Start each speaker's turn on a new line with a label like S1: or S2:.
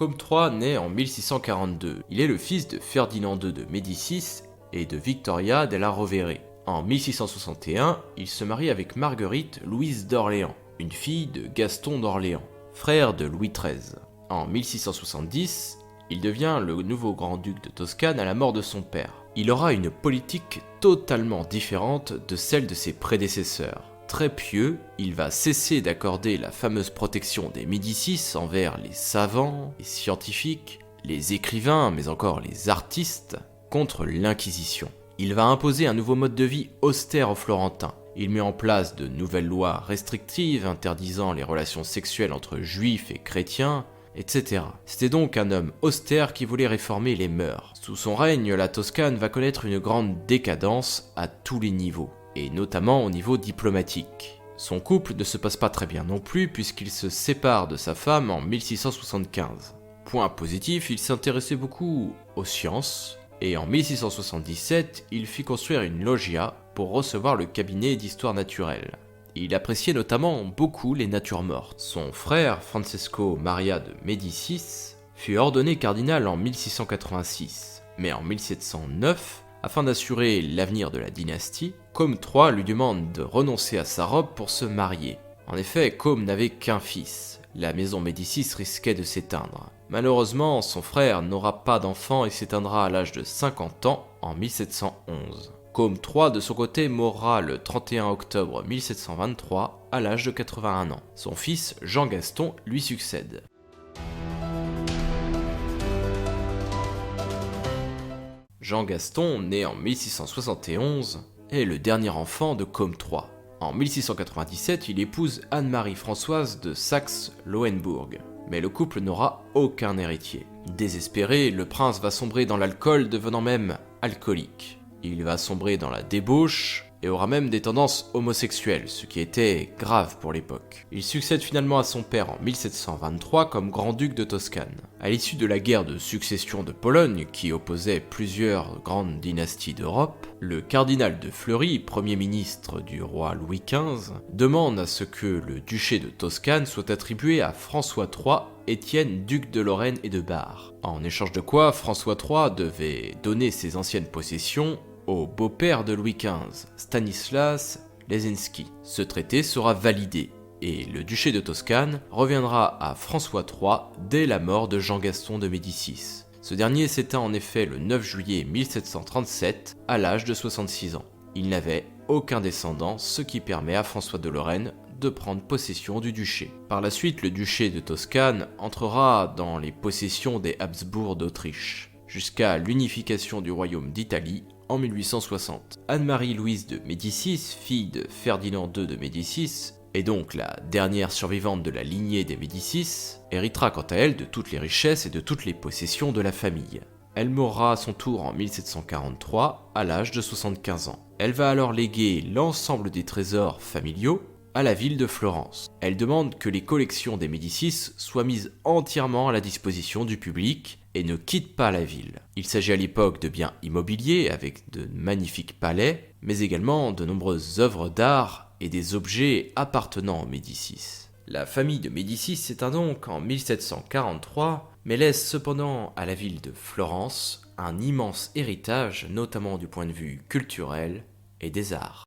S1: Côme III naît en 1642. Il est le fils de Ferdinand II de Médicis et de Victoria della Rovere. En 1661, il se marie avec Marguerite Louise d'Orléans, une fille de Gaston d'Orléans, frère de Louis XIII. En 1670, il devient le nouveau grand-duc de Toscane à la mort de son père. Il aura une politique totalement différente de celle de ses prédécesseurs. Très pieux, il va cesser d'accorder la fameuse protection des Médicis envers les savants, les scientifiques, les écrivains, mais encore les artistes, contre l'Inquisition. Il va imposer un nouveau mode de vie austère aux Florentins. Il met en place de nouvelles lois restrictives interdisant les relations sexuelles entre juifs et chrétiens, etc. C'était donc un homme austère qui voulait réformer les mœurs. Sous son règne, la Toscane va connaître une grande décadence à tous les niveaux, et notamment au niveau diplomatique. Son couple ne se passe pas très bien non plus puisqu'il se sépare de sa femme en 1675. Point positif, il s'intéressait beaucoup aux sciences, et en 1677, il fit construire une loggia pour recevoir le cabinet d'histoire naturelle. Il appréciait notamment beaucoup les natures mortes. Son frère, Francesco Maria de Médicis, fut ordonné cardinal en 1686, mais en 1709, afin d'assurer l'avenir de la dynastie, Côme III lui demande de renoncer à sa robe pour se marier. En effet, Côme n'avait qu'un fils. La maison Médicis risquait de s'éteindre. Malheureusement, son frère n'aura pas d'enfant et s'éteindra à l'âge de 50 ans en 1711. Côme III, de son côté, mourra le 31 octobre 1723 à l'âge de 81 ans. Son fils, Jean Gaston, lui succède. Jean Gaston, né en 1671, est le dernier enfant de Côme III. En 1697, il épouse Anne-Marie Françoise de Saxe-Lauenbourg, mais le couple n'aura aucun héritier. Désespéré, le prince va sombrer dans l'alcool, devenant même alcoolique. Il va sombrer dans la débauche et aura même des tendances homosexuelles, ce qui était grave pour l'époque. Il succède finalement à son père en 1723 comme grand-duc de Toscane. À l'issue de la guerre de succession de Pologne, qui opposait plusieurs grandes dynasties d'Europe, le cardinal de Fleury, premier ministre du roi Louis XV, demande à ce que le duché de Toscane soit attribué à François III, Étienne, duc de Lorraine et de Bar. En échange de quoi, François III devait donner ses anciennes possessions au beau-père de Louis XV, Stanislas Leszczynski. Ce traité sera validé, et le duché de Toscane reviendra à François III dès la mort de Jean Gaston de Médicis. Ce dernier s'éteint en effet le 9 juillet 1737 à l'âge de 66 ans. Il n'avait aucun descendant, ce qui permet à François de Lorraine de prendre possession du duché. Par la suite, le duché de Toscane entrera dans les possessions des Habsbourg d'Autriche, jusqu'à l'unification du royaume d'Italie en 1860. Anne-Marie-Louise de Médicis, fille de Ferdinand II de Médicis, et donc la dernière survivante de la lignée des Médicis, héritera quant à elle de toutes les richesses et de toutes les possessions de la famille. Elle mourra à son tour en 1743, à l'âge de 75 ans. Elle va alors léguer l'ensemble des trésors familiaux à la ville de Florence. Elle demande que les collections des Médicis soient mises entièrement à la disposition du public et ne quittent pas la ville. Il s'agit à l'époque de biens immobiliers avec de magnifiques palais, mais également de nombreuses œuvres d'art et des objets appartenant aux Médicis. La famille de Médicis s'éteint donc en 1743, mais laisse cependant à la ville de Florence un immense héritage, notamment du point de vue culturel et des arts.